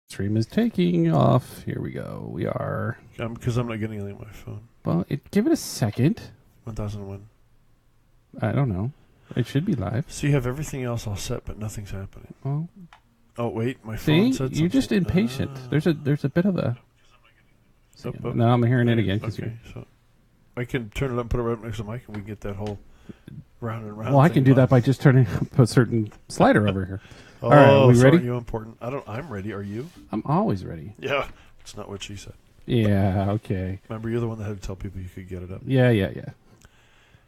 Stream is taking off. Here we go. We are. Because I'm not getting anything on my phone. Well, give it a second. 1001. I don't know. It should be live. So you have everything else all set, but nothing's happening. Well, oh wait, my phone said something. You're just impatient. There's a bit of a. Oh, now I'm hearing it again. Okay, so I can turn it up and put it right next to the mic, and we can get that whole round and round. Well, I can do that by just turning up a certain slider over here. Oh, all right, are we so ready? Are you important? I'm ready. Are you? I'm always ready. Yeah, it's not what she said. Yeah. Okay. Remember, you're the one that had to tell people you could get it up. Yeah.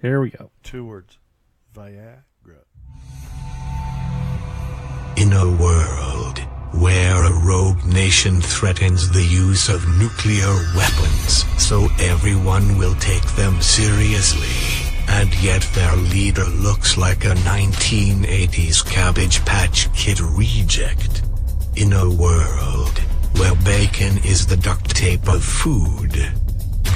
Here we go. 2 words. Viagra. In a world where a rogue nation threatens the use of nuclear weapons, so everyone will take them seriously, and yet their leader looks like a 1980s Cabbage Patch Kid reject. In a world where bacon is the duct tape of food,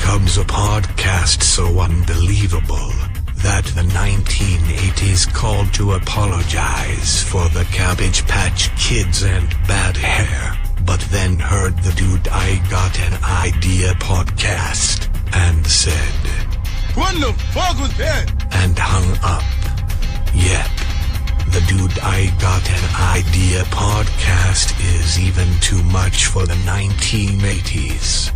comes a podcast so unbelievable that the 1980s called to apologize for the Cabbage Patch Kids and bad hair, but then heard the Dude I Got an Idea podcast and said, "What the fuck was that?" and hung up. Yep, the Dude I Got an Idea podcast is even too much for the 1980s.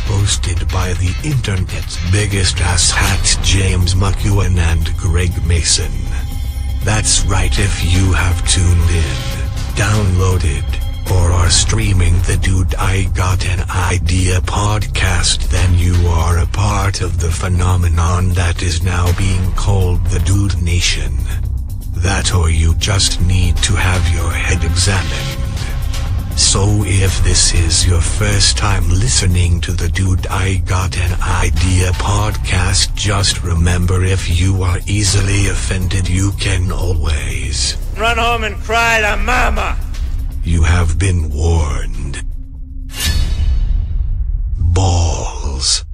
Hosted by the internet's biggest asshats James McEwen and Greg Mason. That's right, if you have tuned in, downloaded, or are streaming the Dude I Got an Idea podcast, then you are a part of the phenomenon that is now being called the Dude Nation. That or you just need to have your head examined. So if this is your first time listening to the Dude I Got an Idea podcast, just remember, if you are easily offended, you can always run home and cry to mama. You have been warned. Balls.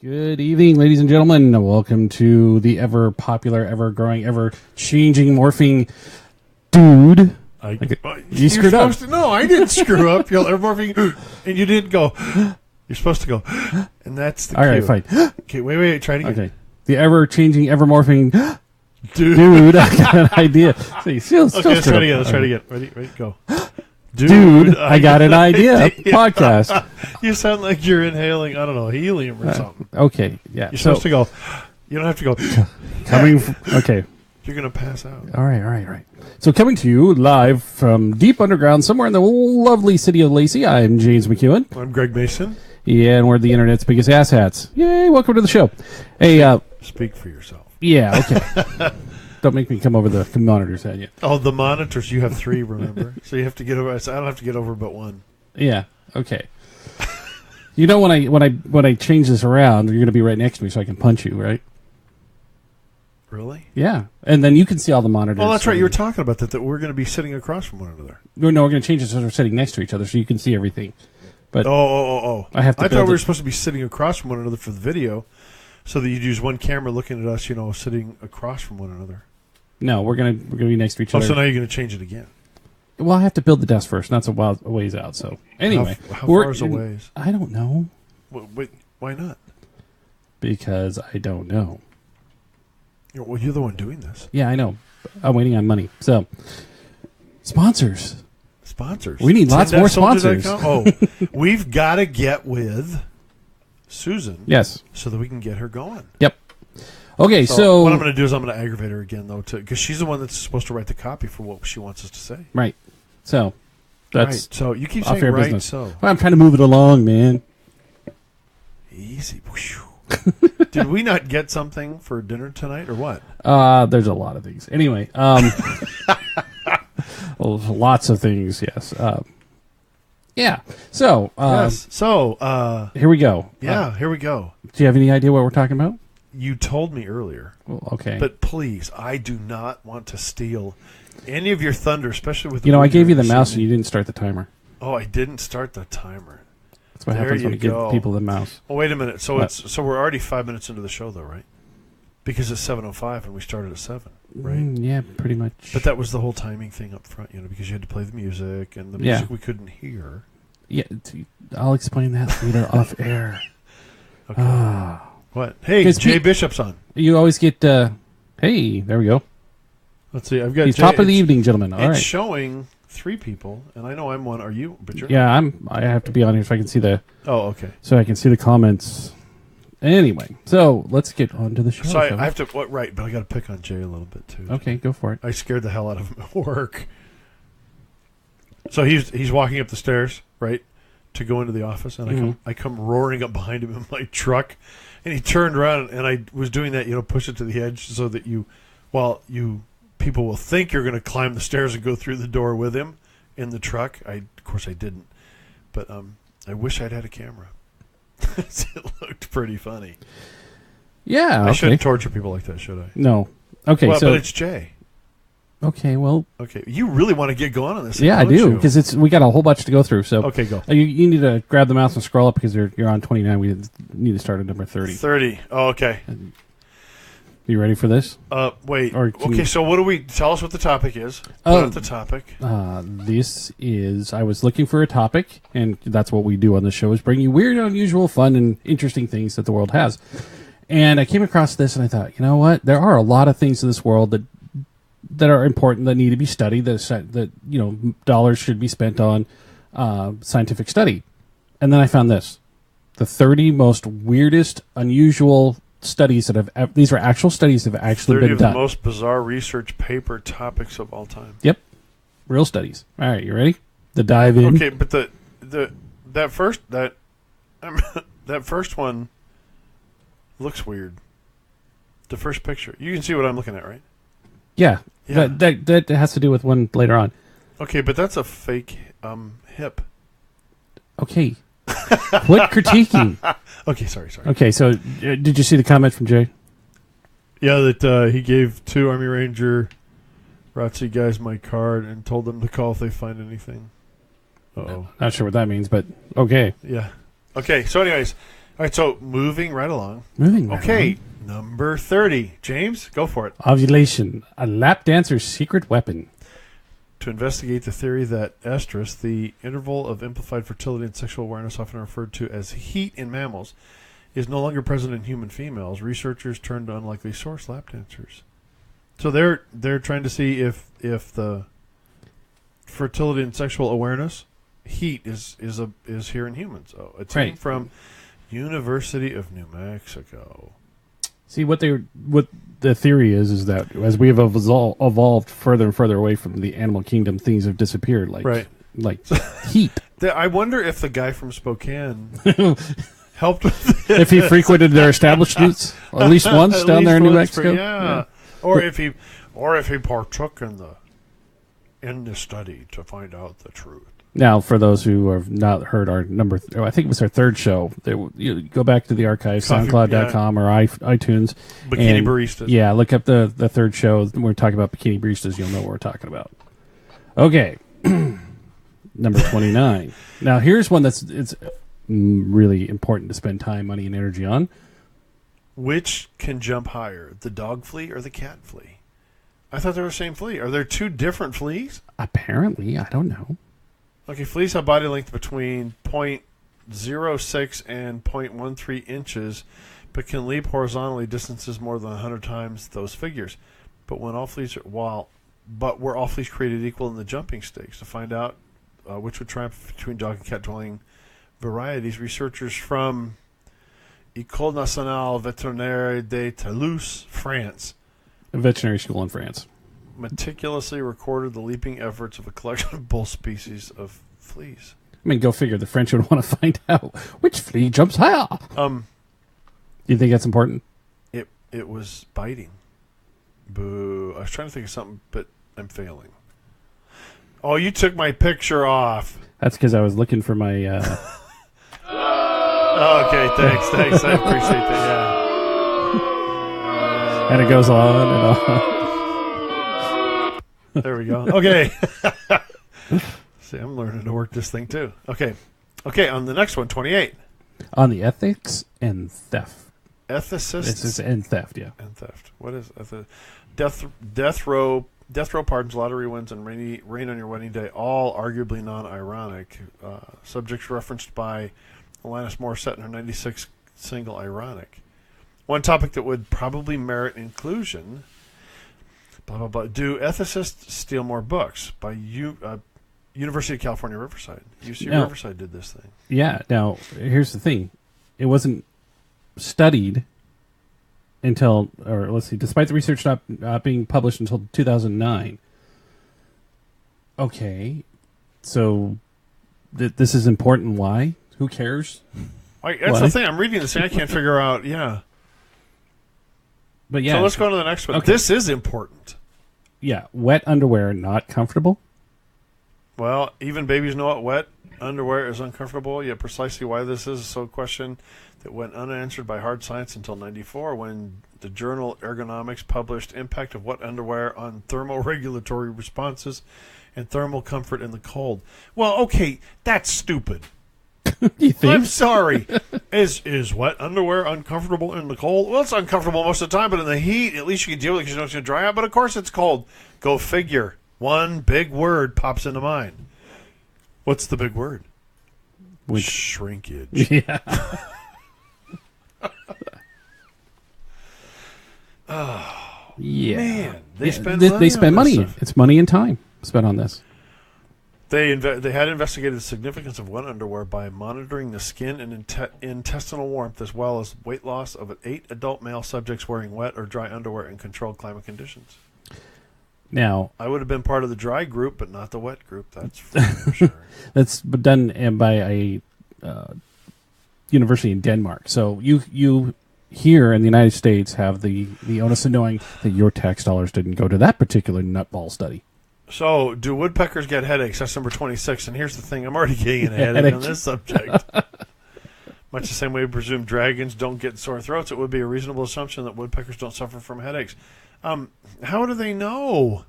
Good evening, ladies and gentlemen. Welcome to the ever popular, ever growing, ever changing, morphing Dude. You screwed up. No, I didn't screw up. You're morphing, and you didn't go. You're supposed to go, and that's the All right, cue. fine. Okay, wait. Try it again. Okay. The ever changing, ever morphing Dude. I got an idea. See, still Okay, let's try it again. screwed up. Ready, go. Dude, I got an idea. Podcast. You sound like you're inhaling, I don't know, helium or something. Okay, yeah. You're supposed to go. You don't have to go. Okay. You're going to pass out. All right. So coming to you live from deep underground, somewhere in the lovely city of Lacey, I'm James McEwen. I'm Greg Mason. Yeah, and we're the internet's biggest asshats. Yay, welcome to the show. Hey, Speak for yourself. yeah, okay. Don't make me come over the monitors at you. Oh, the monitors. You have 3, remember? So you have to get over. I don't have to get over but 1. Yeah, okay. You know, when I change this around, you're going to be right next to me so I can punch you, right? Really? Yeah, and then you can see all the monitors. Oh, that's right. You were talking about that we're going to be sitting across from one another. No, we're going to change it so we're sitting next to each other so you can see everything. But Oh. I have to I build thought we were it. supposed to be sitting across from one another for the video, so that you'd use one camera looking at us, sitting across from one another. No, we're gonna be next to each Oh, other. so now you're going to change it again. Well, I have to build the desk first, and that's a ways out. So anyway, How far is a ways? I don't know Wait, why not? because I don't know. Well, you're the one doing this. Yeah, I know. I'm waiting on money. So sponsors. Sponsors. We need lots more sponsors. Oh, we've got to get with Susan. Yes. So that we can get her going. Yep. Okay, so what I'm going to do is I'm going to aggravate her again, though, because she's the one that's supposed to write the copy for what she wants us to say. right. So that's Right. So you keep off saying air right. business. So Well, I'm trying to move it along, man. easy. Did we not get something for dinner tonight, or what? There's a lot of things. Anyway, well, lots of things. Yes. Yeah. So, Yes. So, here we go. here we go. Do you have any idea what we're talking about? You told me earlier. Well, okay. But please, I do not want to steal any of your thunder, especially with you know, I gave you the this mouse and evening. you didn't start the timer. Oh, I didn't start the timer. That's what There happens when you you give go. people the mouse. Oh, wait a minute. So What? so we're already 5 minutes into the show, though, right? Because it's 7:05 and we started at 7, right? Yeah, pretty much. But that was the whole timing thing up front, because you had to play the music and the Yeah. music we couldn't hear. Yeah, I'll explain that later off air. Okay. Ah. What? Hey, 'Cause Jay we- Bishop's on. You always get, hey, there we go. Let's see. I've got He's Jay. top of the It's- evening, gentlemen. All It's right. showing 3 people, and I know I'm one. Are you, Butcher? Yeah, I have to be on here so I can see the Oh, okay. comments. Anyway, so let's get on to the show. So I shall we? have to. What? Right, but I got to pick on Jay a little bit too. Okay, go for it. I scared the hell out of him at work. So he's walking up the stairs, right, to go into the office, and I come roaring up behind him in my truck, and he turned around, and I was doing that, push it to the edge so that people will think you're going to climb the stairs and go through the door with him in the truck. Of course I didn't, but I wish I'd had a camera. It looked pretty funny. Yeah, I okay. shouldn't torture people like that, should I? No. Okay, Well, so but it's Jay. okay, well, Okay, you really want to get going on this? yeah, I don't do you? because we got a whole bunch to go through. So Okay, go. you need to grab the mouse and scroll up because you're on 29. We need to start at number 30. 30. Oh, okay. You ready for this? Wait. Or can Okay, you- so what do we tell us what the topic is? Oh. Put up the topic. This is I was looking for a topic, and that's what we do on the show: is bring you weird, unusual, fun, and interesting things that the world has. And I came across this, and I thought, you know what? There are a lot of things in this world that are important that need to be studied. That dollars should be spent on scientific study. And then I found this: the 30 most weirdest, unusual studies that have. These are actual studies that have actually 30 been of done. the most bizarre research paper topics of all time. Yep, real studies. All right, you ready? The dive in. Okay, but that first one looks weird. The first picture. You can see what I'm looking at, right? Yeah, Yeah. That has to do with one later on. Okay, but that's a fake hip. Okay, quit critiquing. Okay, sorry. Okay, so did you see the comment from Jay? Yeah, that he gave 2 Army Ranger ROTC guys my card and told them to call if they find anything. Uh-oh. Not sure what that means, but okay. Yeah. Okay, so anyways. All right, so moving right along. Moving right Okay, on. number 30. James, go for it. Ovulation, a lap dancer's secret weapon. To investigate the theory that estrus, the interval of amplified fertility and sexual awareness often referred to as heat in mammals, is no longer present in human females, researchers turned to unlikely source, lap dancers. So they're trying to see if the fertility and sexual awareness heat is here in humans. Oh, a team Right. from University of New Mexico. See what the theory is that as we have evolved further and further away from the animal kingdom, things have disappeared. Like heat. I wonder if the guy from Spokane helped with If he frequented their establishments at least once At down least there in New once Mexico. yeah. Or if he partook in the study to find out the truth. Now, for those who have not heard our I think it was our 3rd show. You go back to the archive, Coffee- SoundCloud.com or iTunes. Bikini and, baristas. Yeah, look up the 3rd show. When we're talking about bikini baristas, you'll know what we're talking about. Okay, number 29. Now, here's one it's really important to spend time, money, and energy on. Which can jump higher, the dog flea or the cat flea? I thought they were the same flea. Are there 2 different fleas? Apparently, I don't know. Okay, fleas have body length between 0.06 and 0.13 inches, but can leap horizontally distances more than 100 times those figures. But were all fleas created equal in the jumping stakes? To find out which would triumph between dog and cat dwelling varieties, researchers from École Nationale Vétérinaire de Toulouse, France, A veterinary school in France. meticulously recorded the leaping efforts of a collection of both species of fleas. I mean, go figure. The French would want to find out which flea jumps higher. You think that's important? It was biting. Boo. I was trying to think of something, but I'm failing. Oh, you took my picture off. That's because I was looking for my. Oh, okay, thanks. I appreciate that. Yeah. And it goes on and on. There we go. Okay. See, I'm learning to work this thing too. Okay, on the next one, 28. On the ethics and theft. Ethicists This is and theft, yeah. and theft. What is death row pardons, lottery wins, and rain on your wedding day, all arguably non-ironic. Subjects referenced by Alanis Morissette in her 96 single Ironic. One topic that would probably merit inclusion, blah, blah, blah. Do ethicists steal more books? By University of California, Riverside. UC No. Riverside did this thing. Yeah. Now, here's the thing. It wasn't studied until, or let's see, despite the research not being published until 2009. Okay. So this is important. Why? Who cares? That's Why? the thing. I'm reading this thing. I can't figure out. Yeah. But yeah. So let's go on to the next one. Okay. This is important. Yeah. Wet underwear, not comfortable. Well, even babies know what wet underwear is uncomfortable, yet precisely why this is so question that went unanswered by hard science until 94 when the journal Ergonomics published Impact of Wet Underwear on Thermoregulatory Responses and Thermal Comfort in the Cold. Well, okay, that's stupid. You think? I'm sorry. Is wet underwear uncomfortable in the cold? Well, it's uncomfortable most of the time, but in the heat, at least you can deal with it because you know it's going to dry out. But of course it's cold. Go figure. One big word pops into mind. What's the big word? Shrinkage. Yeah. Yeah. Man, they Yeah, spend they money spend on money. this stuff. It's money and time spent on this. They had investigated the significance of wet underwear by monitoring the skin and intestinal warmth as well as weight loss of 8 adult male subjects wearing wet or dry underwear in controlled climate conditions. Now, I would have been part of the dry group, but not the wet group. That's for sure. that's done by a university in Denmark. So you here in the United States have the onus of knowing that your tax dollars didn't go to that particular nutball study. So, do woodpeckers get headaches? That's number 26. And here's the thing. I'm already getting a headache on this subject. Much the same way we presume dragons don't get sore throats, it would be a reasonable assumption that woodpeckers don't suffer from headaches. How do they know?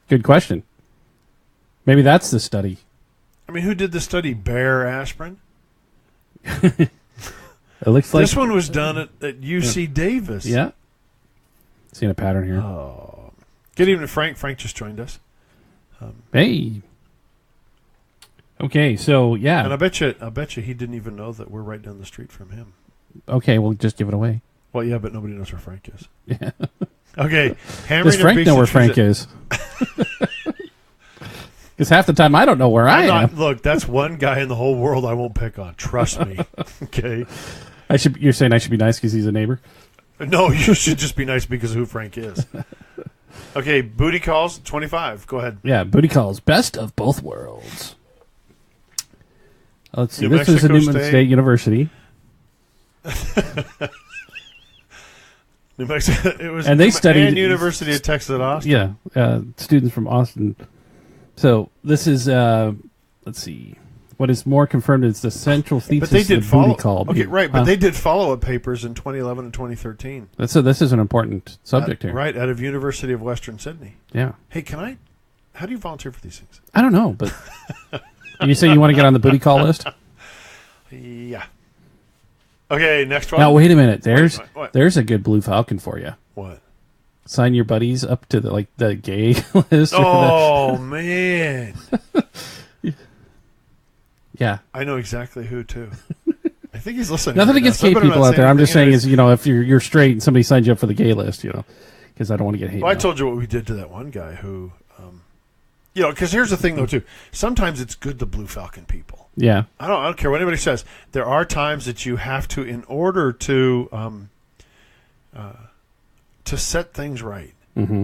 Good question. Maybe that's the study. I mean, who did the study? Bear aspirin? It looks like This one was done at UC Davis. Yeah. Seeing a pattern here. Good evening, Frank. Frank just joined us. Hey. Okay, so yeah. And I bet you he didn't even know that we're right down the street from him. Okay, we'll just give it away. Well, yeah, but nobody knows where Frank is. Yeah. Okay. Does Frank know where Frank is? Because half the time I don't know where I am. Look, that's one guy in the whole world I won't pick on. Trust me. Okay. You're saying I should be nice because he's a neighbor? No, you should just be nice because of who Frank is. Okay, booty calls, 25. Go ahead. Yeah, booty calls. Best of both worlds. Let's see. New This is a Mexico Newman State University. New Mexico. It was And they studied- and University of Texas at Austin. Yeah, students from Austin. So this is, let's see. What is more confirmed is the central thesis But they did of the booty follow. call. Okay, right. But Huh? they did follow-up papers in 2011 and 2013. So this is an important subject here. Right, out of University of Western Sydney. Yeah. Hey, how do you volunteer for these things? I don't know, but you say you want to get on the booty call list? Yeah. Okay, next one. Now, wait a minute. There's What? there's a good blue falcon for you. What? Sign your buddies up to the gay list. Oh, man. Yeah. I know exactly who, too. I think he's listening. Nothing right now, against so I gay better not people out say there. I'm just saying anything. is, if you're straight and somebody signs you up for the gay list, because I don't want to get hate. Well, I mail. told you what we did to that one guy who, because here's the thing, though, too. Sometimes it's good to Blue Falcon people. Yeah. I don't care what anybody says. There are times that you have to, in order to set things right. Mm-hmm.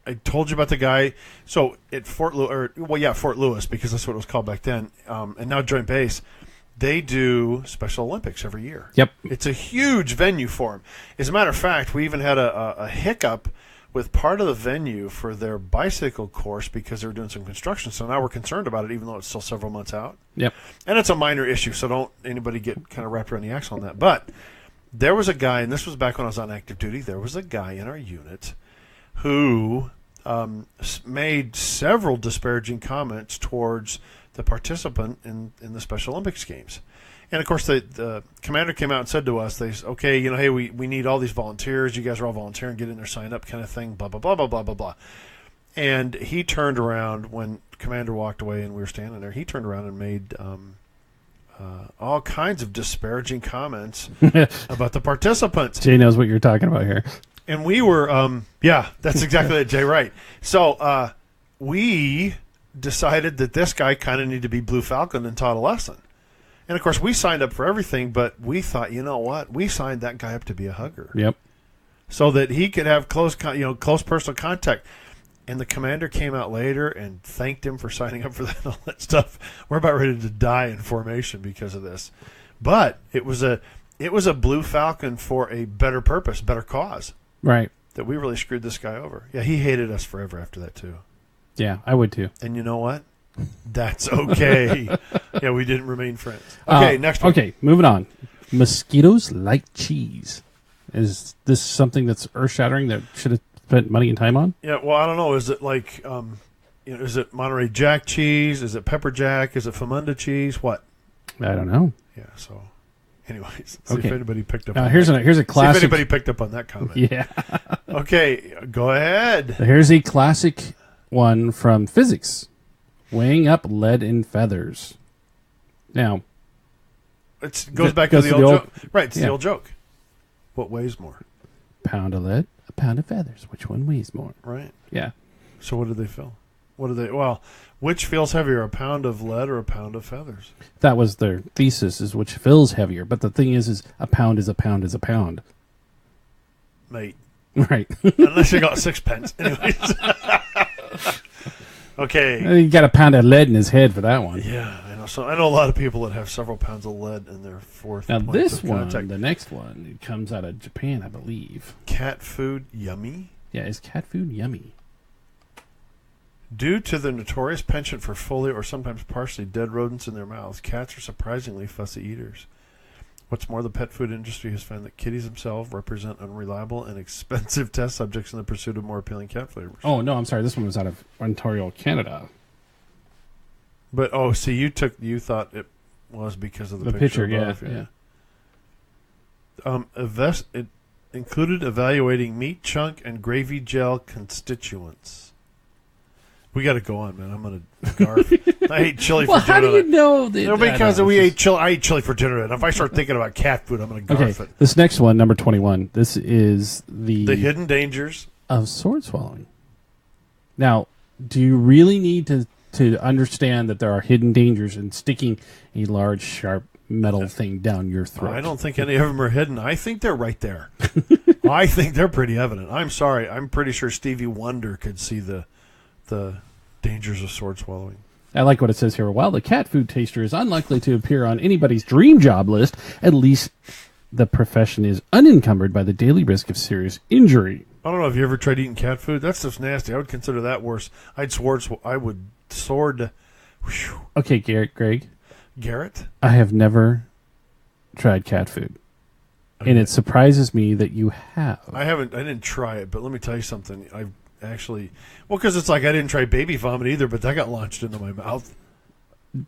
I told you about the guy. So at Fort Lewis, because that's what it was called back then, and now Joint Base, they do Special Olympics every year. Yep. It's a huge venue for them. As a matter of fact, we even had a hiccup with part of the venue for their bicycle course because they were doing some construction. So now we're concerned about it, even though it's still several months out. Yep. And it's a minor issue, so don't anybody get kind of wrapped around the axle on that. But there was a guy, and this was back when I was on active duty, there was a guy in our unit who made several disparaging comments towards the participant in the Special Olympics games. And, of course, the commander came out and said to us, okay, hey, we need all these volunteers. You guys are all volunteering. Get in there, sign up kind of thing, blah, blah, blah, blah, blah, blah, blah. And he turned around when commander walked away and we were standing there. He turned around and made all kinds of disparaging comments about the participants. Jay knows what you're talking about here. And we were, that's exactly it, Jay, right. So we decided that this guy kind of needed to be Blue Falcon and taught a lesson. And, of course, we signed up for everything, but we thought, you know what? We signed that guy up to be a hugger. Yep. So that he could have close personal contact. And the commander came out later and thanked him for signing up for that and all that stuff. We're about ready to die in formation because of this. But it was a Blue Falcon for a better purpose, better cause. Right. That we really screwed this guy over. Yeah, he hated us forever after that, too. Yeah, I would, too. And you know what? That's okay. Yeah, we didn't remain friends. Okay, next one. Okay, moving on. Mosquitoes like cheese. Is this something that's earth-shattering that should have spent money and time on? Yeah, well, I don't know. Is it like, is it Monterey Jack cheese? Is it Pepper Jack? Is it Famunda cheese? What? I don't know. Yeah, so, anyways, see if anybody picked up on here's a classic. See if anybody picked up on that comment. Yeah. Okay, go ahead. Here's a classic one from physics. Weighing up lead in feathers. Now, it goes back to the old joke. Right, it's the old joke. What weighs more? Pound of lead, a pound of feathers. Which one weighs more? Right. Yeah. So what do they feel? Well, which feels heavier, a pound of lead or a pound of feathers? That was their thesis, is which feels heavier. But the thing is a pound is a pound is a pound. Mate. Right. Unless you got sixpence. Anyways. Okay. He got a pound of lead in his head for that one. Yeah, I know. So I know a lot of people that have several pounds of lead in their fourth. Now point this of one, contact. the next one, it comes out of Japan, I believe. Cat food yummy? Yeah, is cat food yummy? Due to the notorious penchant for fully or sometimes partially dead rodents in their mouths, cats are surprisingly fussy eaters. What's more, the pet food industry has found that kitties themselves represent unreliable and expensive test subjects in the pursuit of more appealing cat flavors. Oh, no, I'm sorry. This one was out of Ontario, Canada. But, see, you thought it was because of the picture above, yeah. It included evaluating meat chunk and gravy gel constituents. We got to go on, man. I'm going to garf. I ate chili for dinner. Well, how do you know that? No, because I ate chili for dinner. And if I start thinking about cat food, I'm going to garf it. This next one, number 21. This is the hidden dangers of sword swallowing. Now, do you really need to understand that there are hidden dangers in sticking a large, sharp metal thing down your throat? I don't think any of them are hidden. I think they're right there. I think they're pretty evident. I'm sorry. I'm pretty sure Stevie Wonder could see the dangers of sword swallowing. I like what it says here. While the cat food taster is unlikely to appear on anybody's dream job list, at least the profession is unencumbered by the daily risk of serious injury. I don't know. Have you ever tried eating cat food? That stuff's nasty. I would consider that worse. I would sword. Whew. Okay, Greg. Garrett? I have never tried cat food. Okay. And it surprises me that you have. I didn't try it, but let me tell you something. I've actually, because it's like I didn't try baby vomit either, but that got launched into my mouth.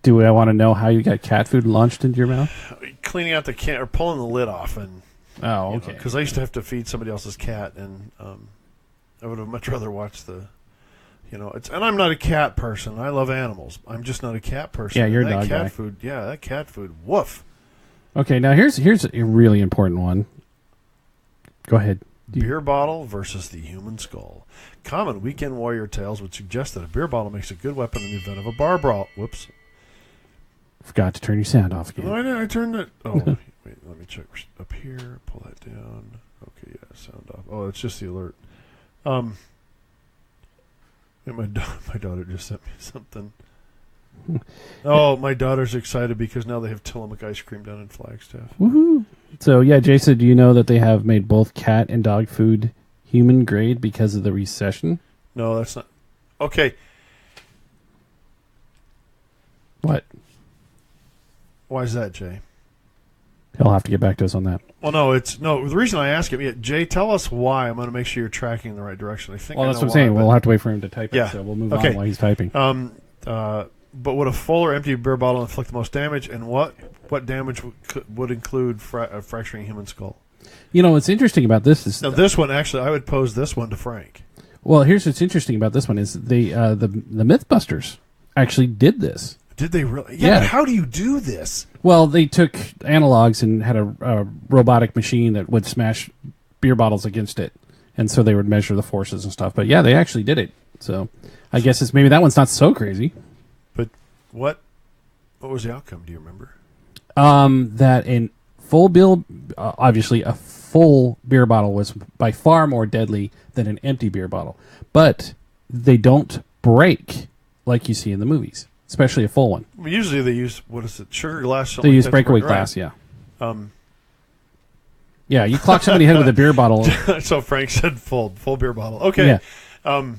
Do I want to know how you got cat food launched into your mouth? Cleaning out the can or pulling the lid off, and okay. Because I used to have to feed somebody else's cat, and I would have much rather watched the, and I'm not a cat person. I love animals. I'm just not a cat person. Yeah, you're a dog cat guy. Food. Yeah, that cat food. Woof. Okay, now here's a really important one. Go ahead. Beer bottle versus the human skull. Common weekend warrior tales would suggest that a beer bottle makes a good weapon in the event of a bar brawl. Whoops. Forgot to turn your sound off again. No, I turned it. Oh, wait, let me check. Up here, pull that down. Okay, yeah, sound off. Oh, it's just the alert. And my daughter just sent me something. Oh, my daughter's excited because now they have Tillamook ice cream down in Flagstaff. Woohoo! So, yeah, Jason, do you know that they have made both cat and dog food human grade because of the recession. No, that's not. Okay. What? Why is that, Jay? He'll have to get back to us on that. Well, no. The reason I ask him, Jay, tell us why. I'm going to make sure you're tracking in the right direction. I think. Well, I that's know what I'm saying. why, We'll have to wait for him to type Yeah. it, so we'll move Okay. on while he's typing. But would a full or empty beer bottle inflict the most damage, and what damage would include fracturing a human skull? You know, what's interesting about this is... Now, this one, actually, I would pose this one to Frank. Well, here's what's interesting about this one is the Mythbusters actually did this. Did they really? Yeah. But how do you do this? Well, they took analogs and had a robotic machine that would smash beer bottles against it, and so they would measure the forces and stuff. But yeah, they actually did it. So I guess it's maybe that one's not so crazy. But what was the outcome? Do you remember? That in full bill, obviously a full beer bottle was by far more deadly than an empty beer bottle. But they don't break like you see in the movies, especially a full one. Well, usually they use, what is it, sugar glass? They use like breakaway right. glass, yeah. Yeah, you clock somebody head with a beer bottle. So Frank said full beer bottle. Okay. Yeah.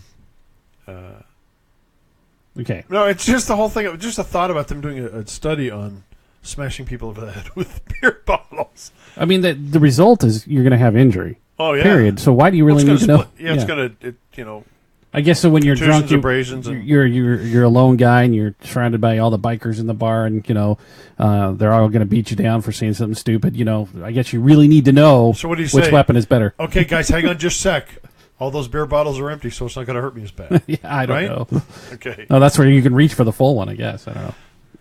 Okay. No, it's just the whole thing. Just a thought about them doing a study on smashing people over the head with beer bottles. I mean, the result is you're going to have injury. Oh, yeah. Period. So why do you really need to know? Yeah, it's going to, I guess so. When you're drunk, contusions, abrasions, and- you're a lone guy, and you're surrounded by all the bikers in the bar, and they're all going to beat you down for saying something stupid. I guess you really need to know So what do you which say? weapon is better. Okay, guys, hang on just a sec. All those beer bottles are empty, so it's not going to hurt me as bad. Yeah, I don't Right? know. Okay. No, that's where you can reach for the full one, I guess. I don't know.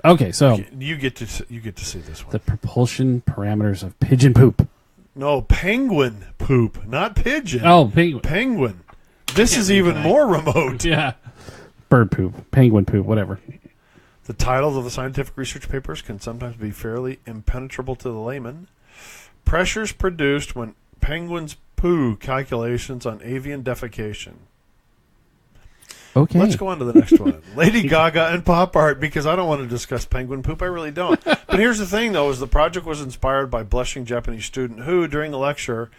Okay, so You get to see this one. the propulsion parameters of pigeon poop. No, penguin poop, not pigeon. Oh, penguin. Penguin. This is even more remote. Yeah. Bird poop, penguin poop, whatever. The titles of the scientific research papers can sometimes be fairly impenetrable to the layman. Pressures produced when penguins poo, calculations on avian defecation. Okay. Let's go on to the next one. Lady Gaga and pop art, because I don't want to discuss penguin poop. I really don't. But here's the thing, though, is the project was inspired by a blushing Japanese student who, during a lecture,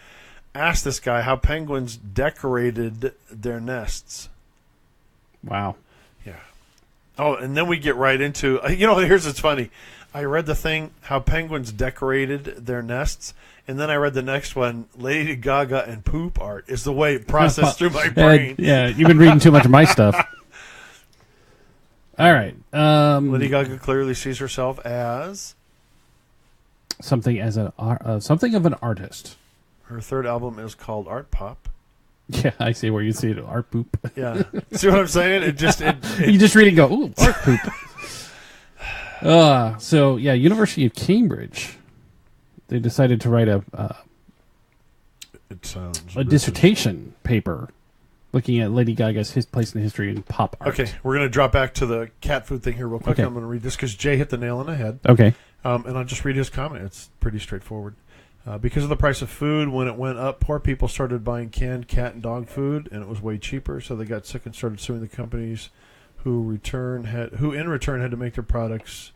asked this guy how penguins decorated their nests. Wow. Yeah. Oh, and then we get right into, here's what's funny. I read the thing, how penguins decorated their nests, and then I read the next one, Lady Gaga and poop art, is the way it processed through my brain. Yeah, you've been reading too much of my stuff. All right. Lady Gaga clearly sees herself as... Something of an artist. Her third album is called Art Pop. Yeah, I see where you see it. Art poop. Yeah. See what I'm saying? It just... You just read it and go, ooh, art poop. So, yeah, University of Cambridge. They decided to write a dissertation paper looking at Lady Gaga's place in history in pop art. Okay, we're going to drop back to the cat food thing here real quick. Okay. I'm going to read this because Jay hit the nail on the head. Okay. And I'll just read his comment. It's pretty straightforward. Because of the price of food, when it went up, poor people started buying canned cat and dog food, and it was way cheaper, so they got sick and started suing the companies who in return had to make their product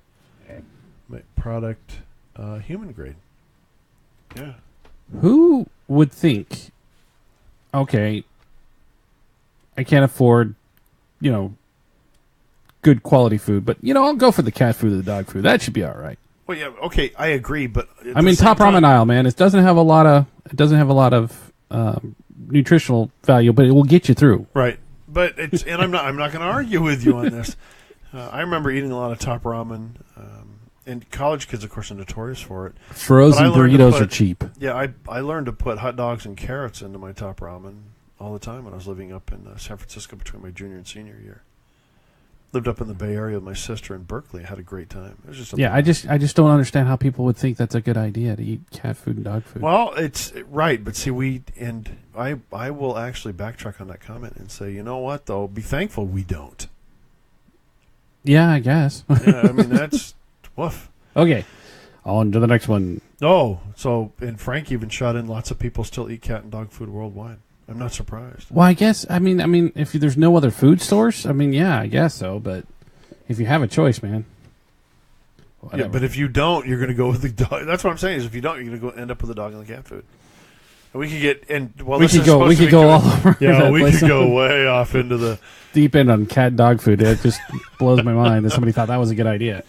human grade. Yeah. Who would think, okay, I can't afford, good quality food, but, I'll go for the cat food or the dog food. That should be all right. Well, yeah, okay, I agree, but I mean, top ramen aisle, man. It doesn't have a lot of nutritional value, but it will get you through. Right, but and I'm not going to argue with you on this. I remember eating a lot of top ramen, and college kids, of course, are notorious for it. Frozen burritos are cheap. Yeah, I learned to put hot dogs and carrots into my top ramen all the time when I was living up in San Francisco between my junior and senior year. Lived up in the Bay Area with my sister in Berkeley. I had a great time. It was just I just don't understand how people would think that's a good idea to eat cat food and dog food. Well, it's right, but see, I will actually backtrack on that comment and say, you know what, though, be thankful we don't. Yeah, I guess. Yeah, I mean, that's woof. Okay, on to the next one. Oh, and Frank even shot in lots of people still eat cat and dog food worldwide. I'm not surprised. Well, I guess, I mean, if there's no other food stores, yeah, I guess so, but if you have a choice, man. Whatever. Yeah, but if you don't, you're going to go with the dog. That's what I'm saying, is if you don't, you're going to end up with the dog and the cat food. We could get we could go all over. Yeah, that we place. could go way off into the. Deep end on cat and dog food. It just blows my mind that somebody thought that was a good idea.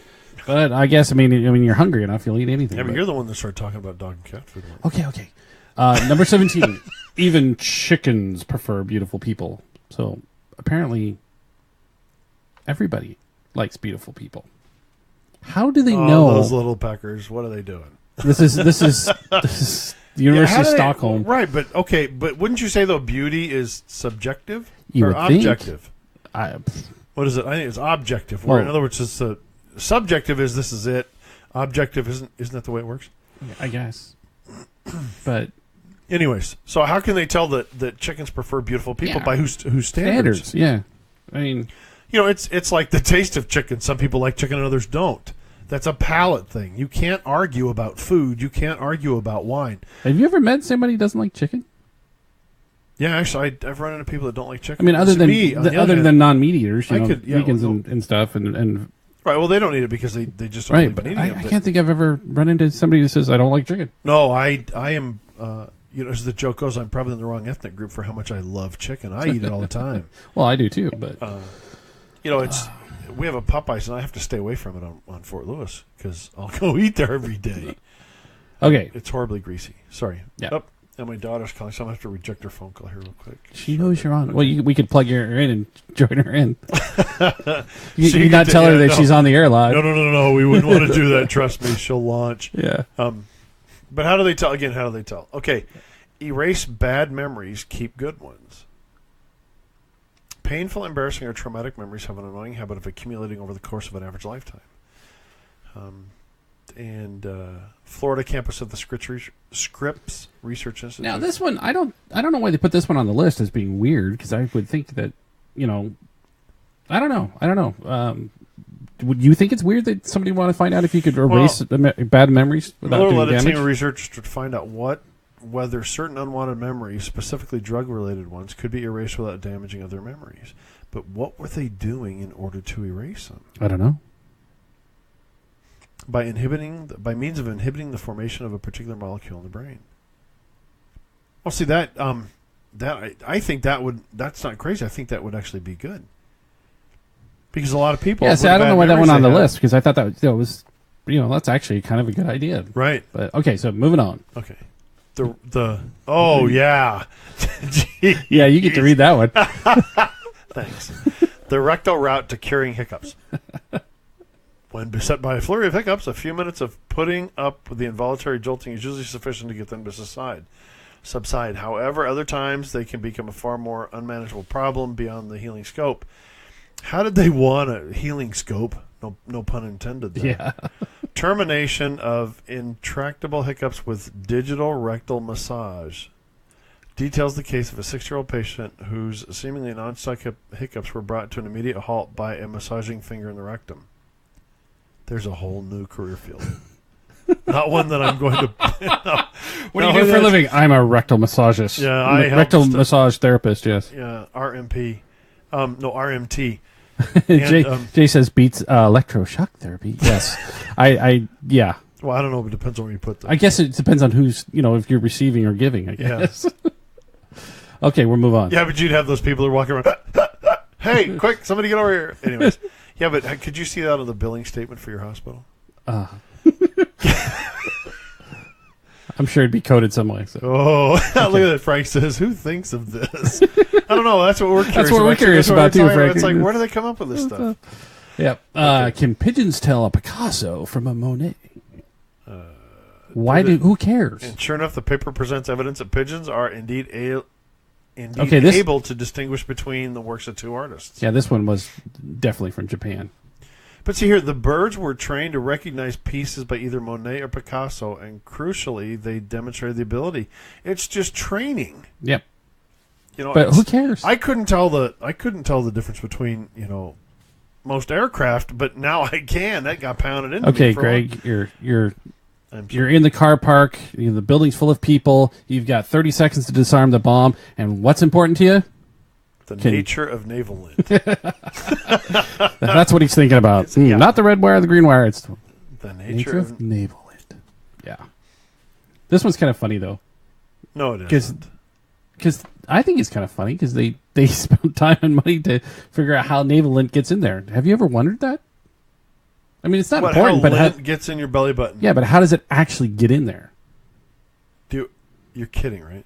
But I guess I mean you're hungry enough, you'll eat anything. Yeah, but but- you're the one that started talking about dog and cat food. Okay. Number 17. Even chickens prefer beautiful people. So apparently, everybody likes beautiful people. How do they know? Those little peckers? What are they doing? This is the University of Stockholm. Right, but okay, but wouldn't you say though beauty is subjective You or would think. objective? I, What is it? I think it's objective. Well- in other words, it's subjective is this is it. Objective isn't that the way it works? I guess. But Anyways, so how can they tell that chickens prefer beautiful people Yeah. by whose standards? standards, yeah. I mean, You know, it's like the taste of chicken. Some people like chicken and others don't. That's a palate thing. You can't argue about food. You can't argue about wine. have you ever met somebody who doesn't like chicken? Yeah, actually, I've run into people that don't like chicken. I mean, other See, than me, on the other other hand- than non-meat eaters, you I know, could- yeah, vegans well, and stuff, and right. Well, they don't eat it because they just don't right. believe But in eating I it. can't think I've ever run into somebody who says I don't like chicken. No, I am. You know, as the joke goes, I'm probably in the wrong ethnic group for how much I love chicken. I eat it all the time. Well, I do too, but You know, it's we have a Popeyes, and I have to stay away from it on Fort Lewis because I'll go eat there every day. okay. It's horribly greasy. Sorry. Yeah. Oh, and my daughter's calling, so I'm going to have to reject her phone call here real quick. She knows you're on. Well, we could plug her in and join her in. you She you not could- tell her yeah, that no. she's on the air live. No. We wouldn't want to do that. Trust me, she'll launch. Yeah. But how do they tell? Again, how do they tell? Okay, erase bad memories, keep good ones. Painful, embarrassing, or traumatic memories have an annoying habit of accumulating over the course of an average lifetime. Florida campus of the Scripps Research Institute. Now this one, I don't know why they put this one on the list as being weird, because I would think that, you know, I don't know. Would you think it's weird that somebody want to find out if you could erase bad memories without Miller doing led a team damage? of researchers to find out whether certain unwanted memories, specifically drug-related ones, could be erased without damaging other memories. But what were they doing in order to erase them? I don't know. By means of inhibiting the formation of a particular molecule in the brain. Well, see that I think that's not crazy. I think that would actually be good. Because a lot of people. Yeah, with see, I don't bad know why that memories went on they the have- list, because I thought that was, you know, that's actually kind of a good idea. Right. But okay, so moving on. Okay. Oh yeah. Yeah, you get to read that one. Thanks. The rectal route to curing hiccups. When beset by a flurry of hiccups, a few minutes of putting up with the involuntary jolting is usually sufficient to get them to subside. However, other times they can become a far more unmanageable problem beyond the healing scope. How did they want a healing scope? No pun intended there. Yeah. Termination of intractable hiccups with digital rectal massage. Details the case of a 6-year-old patient whose seemingly non-stop hiccups were brought to an immediate halt by a massaging finger in the rectum. There's a whole new career field. Not one that I'm going to... What do you do for a living? I'm a rectal massagist. Yeah, I help rectal st- massage therapist. Yes. Yeah, RMP. RMT. Jay says beats electroshock therapy. Yes. Yeah. Well, I don't know. It depends on where you put them. I guess it depends on who's, you know, if you're receiving or giving, I guess. Okay, we'll move on. Yeah, but you'd have those people who are walking around. Hey, quick, somebody get over here. Anyways. Yeah, but could you see that on the billing statement for your hospital? I'm sure it'd be coded some way. So. Oh, look at that. Frank says, who thinks of this? I don't know. That's what we're curious about. That's what we're curious That's what about, too, we're talking Frank. It's like, where do they come up with this stuff? Yep. Can pigeons tell a Picasso from a Monet? Who cares? And sure enough, the paper presents evidence that pigeons are indeed Okay, able to distinguish between the works of two artists. Yeah, this one was definitely from Japan. But see here, the birds were trained to recognize pieces by either Monet or Picasso, and crucially, they demonstrated the ability. It's just training. Yep. You know, But who cares? I couldn't tell the difference between, you know, most aircraft, but now I can. That got pounded into me. Okay, for Greg, you're I'm You're in the car park. The building's full of people. You've got 30 seconds to disarm the bomb. And what's important to you? the nature of naval lint. That's what he's thinking about. Yeah. Not the red wire, the green wire. It's The nature of naval lint. Yeah. This one's kind of funny, though. No, it Because isn't. I think it's kind of funny because they spend time and money to figure out how navel lint gets in there. Have you ever wondered that? I mean, it's not important, how but lint gets in your belly button? yeah, but how does it actually get in there? You're kidding, right?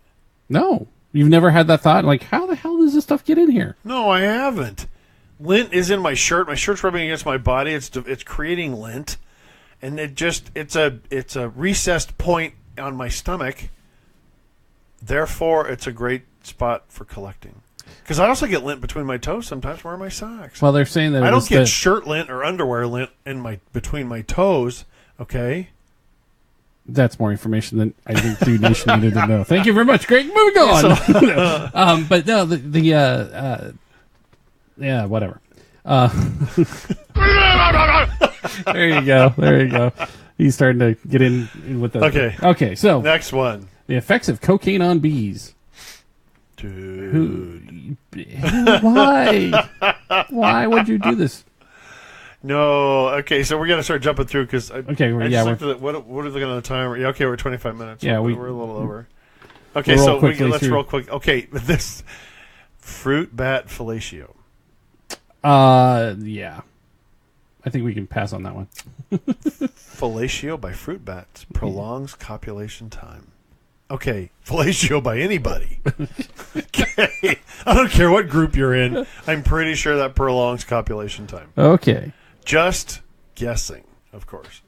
No, you've never had that thought. Like, how the hell does this stuff get in here? No, I haven't. Lint is in my shirt. My shirt's rubbing against my body. It's creating lint, and it's a recessed point on my stomach. Therefore, it's a great spot for collecting. Because I also get lint between my toes sometimes wearing my socks. Well, they're saying that I don't get shirt lint or underwear lint between my toes. Okay. That's more information than I think Dude Nation needed to know. Thank you very much. Great. Moving on. But no, yeah, whatever. There you go. He's starting to get in with the. Okay. So Next one. the effects of cocaine on bees. Dude. Why? Why would you do this? No. Okay, so we're going to start jumping through because What are we looking at the timer? Yeah, okay, we're 25 minutes. Yeah, we're a little over. Okay, We'll so roll let's roll quick. Okay, this fruit bat fellatio. Yeah. I think we can pass on that one. Fellatio by fruit bats prolongs copulation time. Okay, fellatio by anybody. Okay, I don't care what group you're in. I'm pretty sure that prolongs copulation time. Okay. Just guessing, of course.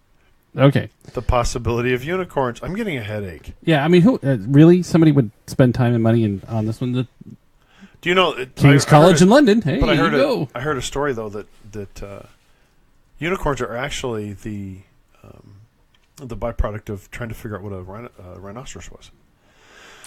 Okay. The possibility of unicorns. I'm getting a headache. Yeah, I mean, who really? Somebody would spend time and money on this one? Do you know King's College in London. Hey, but I go. I heard a story though that unicorns are actually the byproduct of trying to figure out what a rhinoceros was.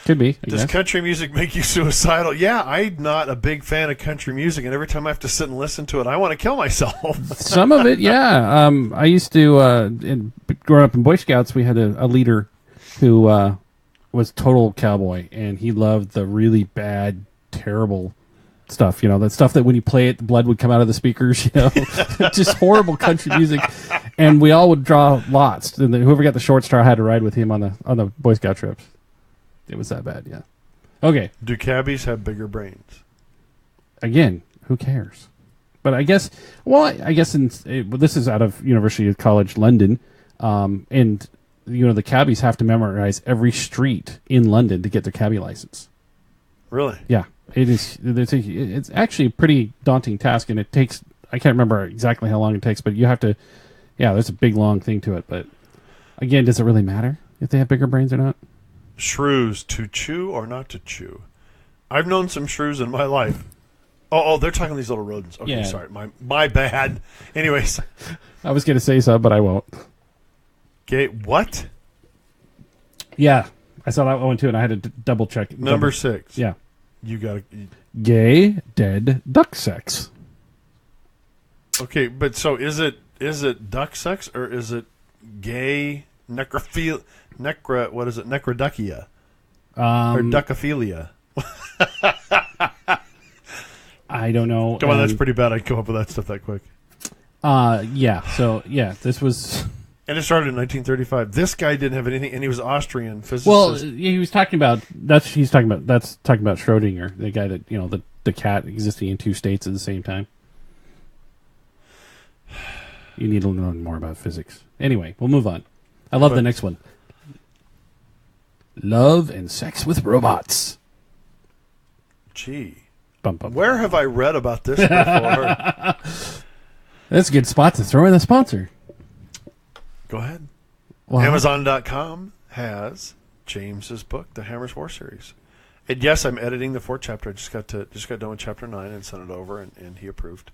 Could be. Does country music make you suicidal? Yeah, I'm not a big fan of country music, and every time I have to sit and listen to it, I want to kill myself. Some of it, yeah. I used to, growing up in Boy Scouts, we had a leader who was total cowboy, and he loved the really bad, terrible stuff. You know, that stuff that when you play it, the blood would come out of the speakers. You know, just horrible country music. And we all would draw lots, and whoever got the short straw had to ride with him on the Boy Scout trips. It was that bad, yeah. Okay. Do cabbies have bigger brains? Again, who cares? But I guess this is out of University College London, and the cabbies have to memorize every street in London to get their cabbie license. Really? Yeah, it is. It's actually a pretty daunting task, and it takes. I can't remember exactly how long it takes, but you have to. Yeah, there's a big long thing to it, but again, does it really matter if they have bigger brains or not? Shrews, to chew or not to chew? I've known some shrews in my life. Oh, they're talking these little rodents. Okay, yeah. Sorry, my bad. Anyways, I was going to say so, but I won't. Okay, what? Yeah, I saw that one too, and I had to double check. Number 6. Yeah, you got to. Gay dead duck sex. Okay, but so is it duck sex or is it gay necrophilia? What is it? Necroduckia or duckophilia? I don't know. Come on, that's pretty bad. I'd come up with that stuff that quick. Yeah. So yeah, this was. And it started in 1935. This guy didn't have anything, and he was Austrian physicist. Well, he was talking about that's talking about Schrodinger, the guy that the cat existing in 2 states at the same time. You need to learn more about physics. Anyway, we'll move on. I love the next one. Love and sex with robots. Gee. Bum, bum. Where have I read about this before? That's a good spot to throw in a sponsor. Go ahead. Wow. Amazon.com has James's book, The Hammer's War Series. And yes, I'm editing the 4th chapter. I just got done with chapter 9 and sent it over, and he approved.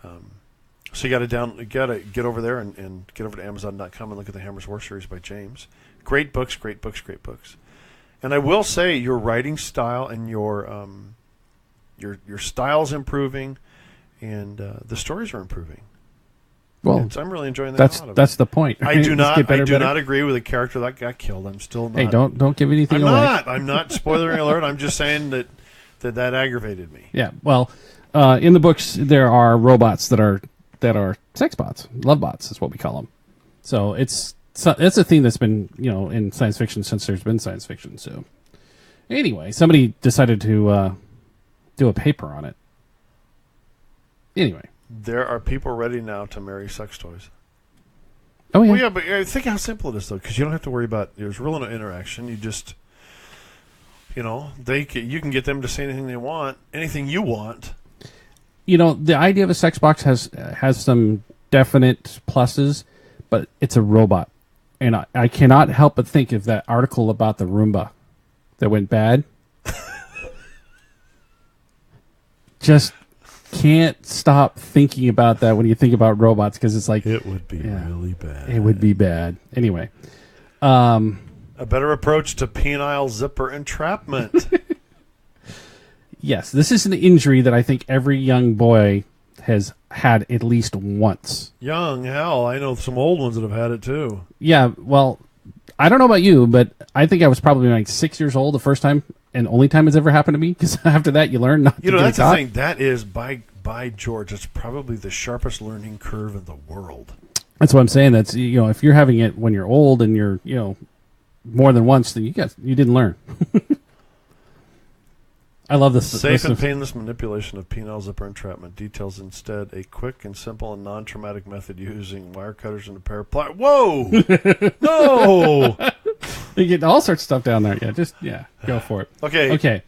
So you got to get over there and get over to Amazon.com and look at the Hammer's War Series by James. Great books. And I will say your writing style and your style's improving, and the stories are improving. Well, and so I'm really enjoying that. That's the point. I do not agree with the character that got killed. I'm still not. Hey, don't give anything away. I'm not spoiler alert. I'm just saying that aggravated me. Yeah. Well, in the books there are robots that are sex bots, love bots is what we call them. So it's it's a theme that's been, in science fiction since there's been science fiction. So anyway, somebody decided to do a paper on it. Anyway. There are people ready now to marry sex toys. Oh, yeah. Well, yeah, but think how simple it is, though, because you don't have to worry about, there's really no interaction. You just, you can get them to say anything they want, anything you want. The idea of a sex box has some definite pluses, but it's a robot. And I cannot help but think of that article about the Roomba that went bad. Just can't stop thinking about that when you think about robots, because it's like... It would be really bad. It would be bad. Anyway. A better approach to penile zipper entrapment. Yes, this is an injury that I think every young boy has had at least once. Young, hell, I know some old ones that have had it too. Yeah, well, I don't know about you, but I think I was probably like 6 years old the first time, and only time it's ever happened to me, because after that you learn not to get that's caught. the thing. That is, by George, it's probably the sharpest learning curve in the world. That's what I'm saying. That's, if you're having it when you're old and you're, more than once, then you didn't learn. I love this. Safe and painless manipulation of penile zipper entrapment details instead a quick and simple and non-traumatic method using wire cutters and a pair of pliers. Whoa! No! You get all sorts of stuff down there. Yeah, go for it. Okay.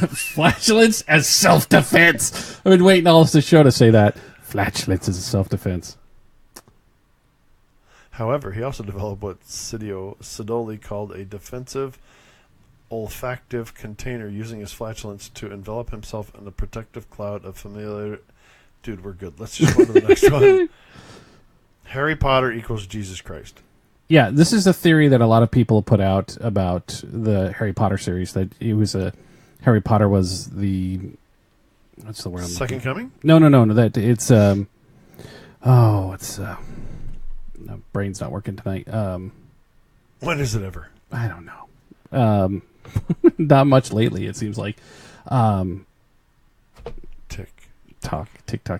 Flatulence as self-defense. I've been waiting all the show to say that. Flatulence as self-defense. However, he also developed what Sidoli called a defensive olfactive container, using his flatulence to envelop himself in a protective cloud of familiar... Dude, we're good. Let's just go to the next one. Harry Potter equals Jesus Christ. Yeah, this is a theory that a lot of people put out about the Harry Potter series, that Harry Potter was the... What's the word? Second coming? No. That it's no, brain's not working tonight. When is it ever? I don't know. Not much lately, it seems like. TikTok.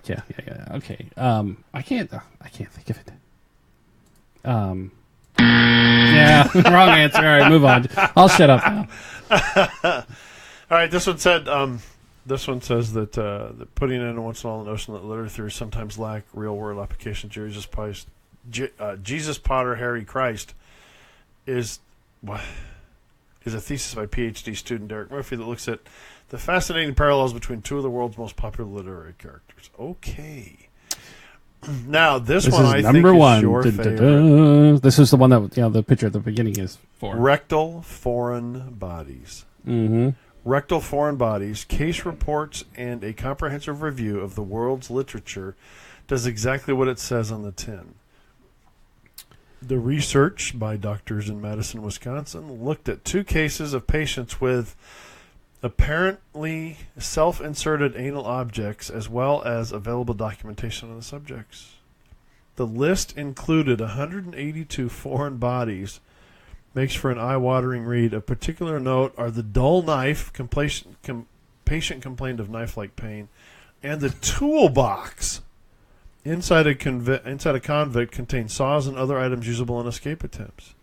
Yeah. Okay. I can't think of it. Yeah, wrong answer. All right, move on. I'll shut up now. All right, this one said. This one says that putting in once in a while the notion that literary theories sometimes lack real-world application. Jesus Potter Harry Christ is a thesis by PhD student Derek Murphy that looks at the fascinating parallels between two of the world's most popular literary characters. Okay. Now, this one I think is your favorite. This is the one that the picture at the beginning is for. Rectal foreign bodies. Mm-hmm. Rectal foreign bodies, case reports, and a comprehensive review of the world's literature does exactly what it says on the tin. The research by doctors in Madison, Wisconsin, looked at 2 cases of patients with apparently self-inserted anal objects, as well as available documentation on the subjects. The list included 182 foreign bodies. Makes for an eye-watering read. Of particular note are the dull knife, patient complained of knife-like pain, and the toolbox. Inside a convict contains saws and other items usable in escape attempts.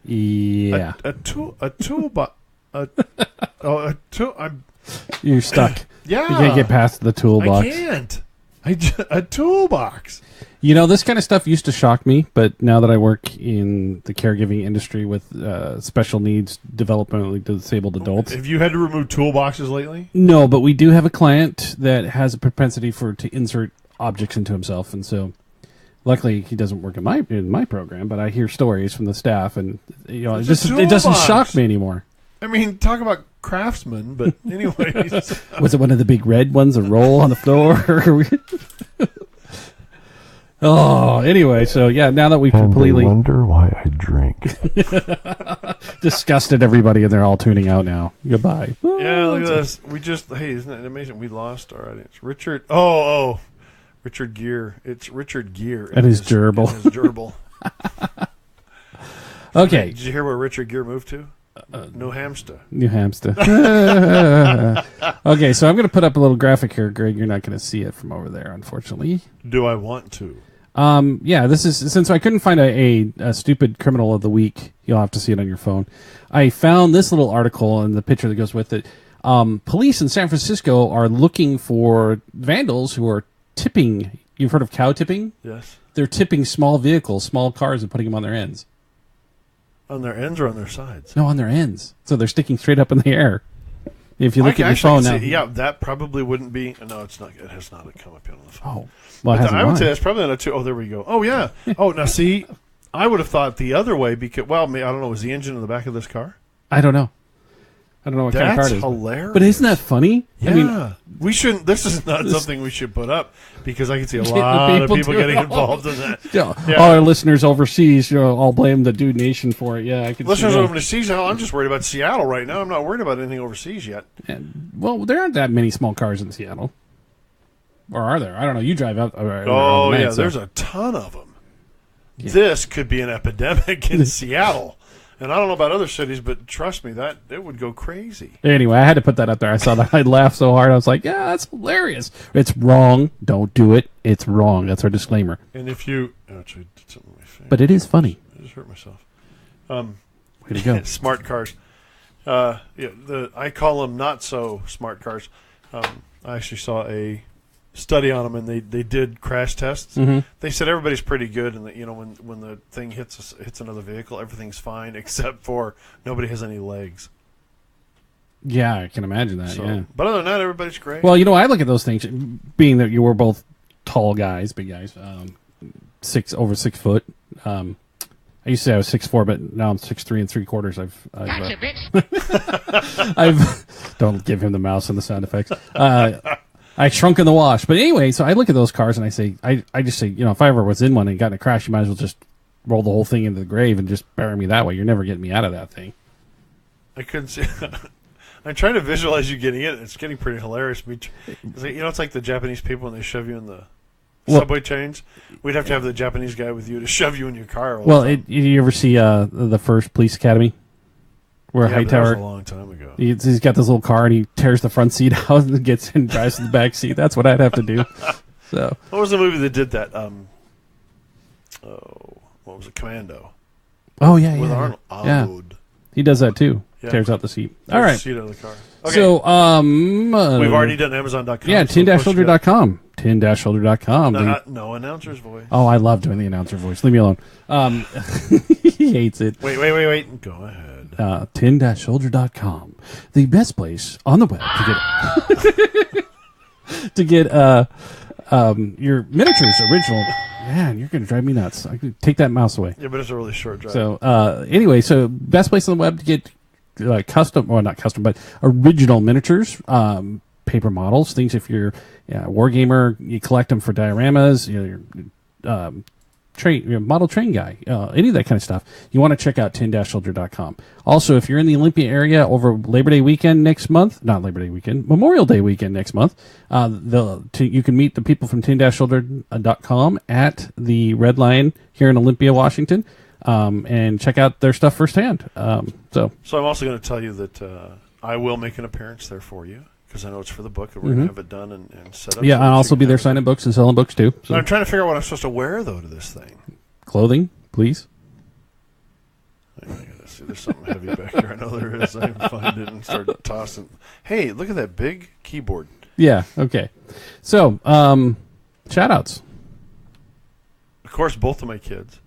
Yeah. You're stuck. Yeah. You can't get past the toolbox. I can't. A toolbox. This kind of stuff used to shock me, but now that I work in the caregiving industry with special needs, developmentally disabled adults. Have you had to remove toolboxes lately? No, but we do have a client that has a propensity to insert objects into himself, and so luckily he doesn't work in my program, but I hear stories from the staff, and it doesn't shock me anymore. I mean, talk about craftsmen, but anyways. Was it one of the big red ones, a roll on the floor? Oh, anyway, so yeah, now that we completely wonder why I drink. disgusted everybody, and they're all tuning out now. Goodbye. Yeah, look at this. Isn't that amazing? We lost our audience. Richard Gere. It's Richard Gere. And his gerbil. Okay. Did you hear where Richard Gere moved to? New Hampshire. Okay, so I'm going to put up a little graphic here, Greg. You're not going to see it from over there, unfortunately. Do I want to? Yeah, this is since I couldn't find a stupid criminal of the week. You'll have to see it on your phone. I found this little article and the picture that goes with it. Police in San Francisco are looking for vandals who are tipping. You've heard of cow tipping? Yes. They're tipping small vehicles, small cars, and putting them on their ends. On their ends or on their sides? No, on their ends. So they're sticking straight up in the air. If you look at your phone now. Yeah, that probably wouldn't be. No, it's not. It has not come up yet on the phone. Oh, well, it hasn't I would mine. say that's probably not too. Oh, there we go. Oh, yeah. Oh, now see, I would have thought the other way because, well, I don't know. Was the engine in the back of this car? I don't know. I don't know what kind of car That's it is. hilarious. But isn't that funny? Yeah. I mean, we shouldn't. This is not something we should put up because I can see a lot of people do it getting all. involved in that. yeah, Yeah. all our listeners overseas, all blame the Dude Nation for it. Yeah, I can Listeners see that. overseas, hell, I'm just worried about Seattle right now. I'm not worried about anything overseas yet. And, well, there aren't that many small cars in Seattle. Or are there? I don't know. You drive up. Oh, yeah, there's a ton of them. Yeah. This could be an epidemic in Seattle. And I don't know about other cities, but trust me, that it would go crazy. Anyway, I had to put that up there. I saw that. I laughed so hard. I was like, yeah, that's hilarious. It's wrong. Don't do it. It's wrong. That's our disclaimer. And if you... Actually, I did something with my face. But it is funny. I just hurt myself. Way to go. Smart cars. I call them not so smart cars. I actually saw a study on them, and they did crash tests. Mhm. They said everybody's pretty good, and that when the thing hits another vehicle, everything's fine except for nobody has any legs. Yeah, I can imagine that. So, Yeah. but other than that, everybody's great. Well, I look at those things, being that you were both tall guys, big guys, over 6 foot. I used to say I was 6'4", but now I'm 6'3" and 3/4. I've don't give him the mouse and the sound effects. I shrunk in the wash. But anyway, so I look at those cars and I say, I just say, if I ever was in one and got in a crash, you might as well just roll the whole thing into the grave and just bury me that way. You're never getting me out of that thing. I couldn't see. I'm trying to visualize you getting in. It's getting pretty hilarious. It's like the Japanese people when they shove you in the subway chains. We'd have to have the Japanese guy with you to shove you in your car. Well, you ever see the first Police Academy? Where That was Hightower, a long time ago. he's got this little car and he tears the front seat out and gets in and drives to the back seat. That's what I'd have to do. So What was the movie that did that? What was it? Commando. Oh yeah, With yeah, Arnold. yeah. Arnold. He does that too. Yeah. Tears out the seat. Tears All the right. seat out of the car. Okay. So we've already done Amazon.com. yeah, so tin-shoulder.com. Tin-shoulder.com. No announcer's voice. Oh, I love doing the announcer voice. Leave me alone. He hates it. Wait. Go ahead. Tin-shoulder.com. The best place on the web to get your miniatures original. Man, you're going to drive me nuts. I can take that mouse away. Yeah, but it's a really short drive. So anyway, so best place on the web to get custom, or not custom, but original miniatures, paper models, things. If you're a war gamer, you collect them for dioramas. You're model train guy, any of that kind of stuff. You want to check out tin-shoulder.com. Also, if you're in the Olympia area over Labor Day weekend next month, not Labor Day weekend, Memorial Day weekend next month, you can meet the people from tin-shoulder.com at the Red Lion here in Olympia, Washington, and check out their stuff firsthand. So I'm also going to tell you that I will make an appearance there for you because I know it's for the book and we're going to have it done and set up. yeah, so I'll that also you be can there have it. signing books and selling books too. So I'm trying to figure out what I'm supposed to wear though to this thing. clothing, please. I gotta see, there's something heavy back here. I know there is. I can find it and start tossing. Hey, look at that big keyboard. Yeah. Okay. So, shout outs. Of course, both of my kids.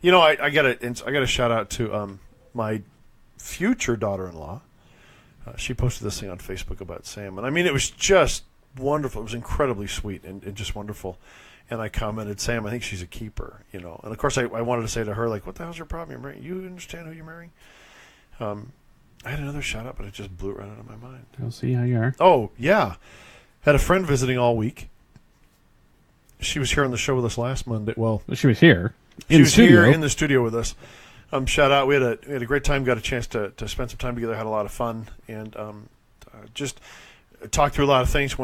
I got a shout out to my future daughter-in-law. She posted this thing on Facebook about Sam, and I mean it was just wonderful. It was incredibly sweet and just wonderful. And I commented, Sam, I think she's a keeper, And of course, I wanted to say to her, like, what the hell's your problem? You're marrying. You understand who you're marrying? I had another shout out, but it just blew it right out of my mind. I'll see how you are. Oh, yeah. Had a friend visiting all week. She was here on the show with us last Monday. Well, She was here. she was here in the studio with us. Shout out. We had a great time. Got a chance to spend some time together. Had a lot of fun. And just talked through a lot of things.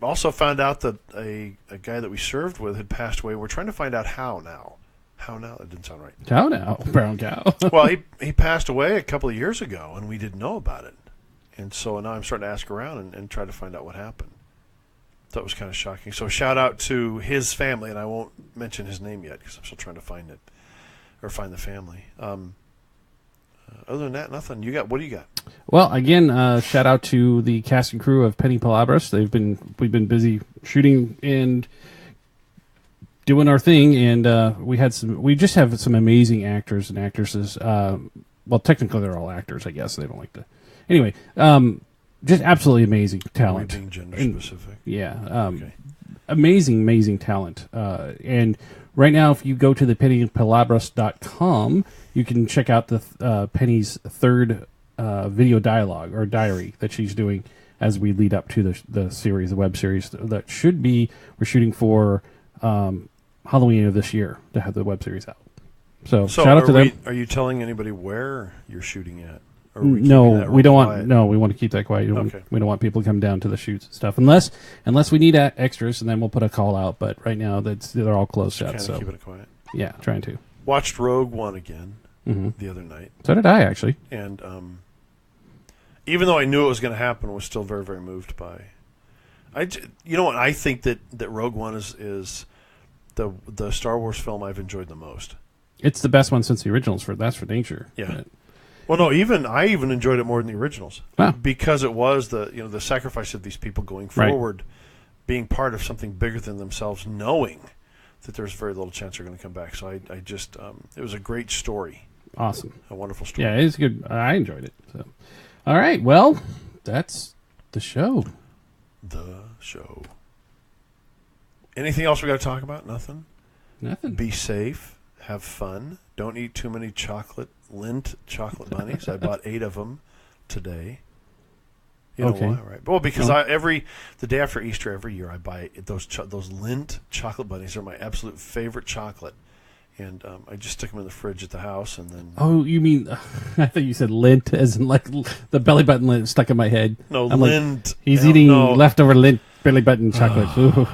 Also found out that a guy that we served with had passed away. We're trying to find out how now. How now? That didn't sound right. Cow now, brown cow. Well, he passed away a couple of years ago, and we didn't know about it. And so now I'm starting to ask around and try to find out what happened. that was kind of shocking. So shout out to his family, and I won't mention his name yet because I'm still trying to find it or find the family. Other than that, nothing. What do you got? Well, again, shout out to the cast and crew of Penny Palabras. We've been busy shooting and doing our thing, and we just have some amazing actors and actresses. Well, technically they're all actors, I guess. They don't like to. Anyway, just absolutely amazing talent. Are we being gender specific? Yeah. Okay. Amazing talent. And right now, if you go to the pennypalabras.com, you can check out the Penny's third video dialogue or diary that she's doing as we lead up to the series, the web series that we're shooting for Halloween of this year to have the web series out. So shout out to them. Are you telling anybody where you're shooting at? No, we don't want. No, we want to keep that quiet. We don't want people to come down to the shoots and stuff, unless we need extras, and then we'll put a call out. But right now, they're all closed shut. So keeping it quiet. Yeah, trying to. Watched Rogue One again the other night. So did I, actually. And even though I knew it was going to happen, I was still very, very moved by. You know what? I think that Rogue One is the Star Wars film I've enjoyed the most. It's the best one since the originals. That's for dang sure. Yeah. Well, no, I even enjoyed it more than the originals because it was the sacrifice of these people going forward, being part of something bigger than themselves, knowing that there's very little chance they're going to come back. So I just it was a great story. Awesome, a wonderful story. Yeah, it's good. I enjoyed it. So, all right, well, that's the show. Anything else we got to talk about? Nothing. Be safe. Have fun. Don't eat too many Lindt chocolate bunnies. I bought 8 of them today. You know why, right? Well, because the day after Easter every year I buy those Lindt chocolate bunnies. They're my absolute favorite chocolate, and I just stick them in the fridge at the house, and then. Oh, you mean? I thought you said Lindt, as in like the belly button Lindt stuck in my head. No, Lindt. Like, he's eating leftover Lindt belly button chocolate. Ooh.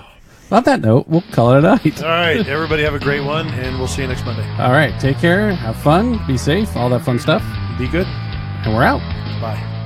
On that note, we'll call it a night. All right, everybody have a great one, and we'll see you next Monday. All right, take care, have fun, be safe, all that fun stuff. Be good. And we're out. Bye.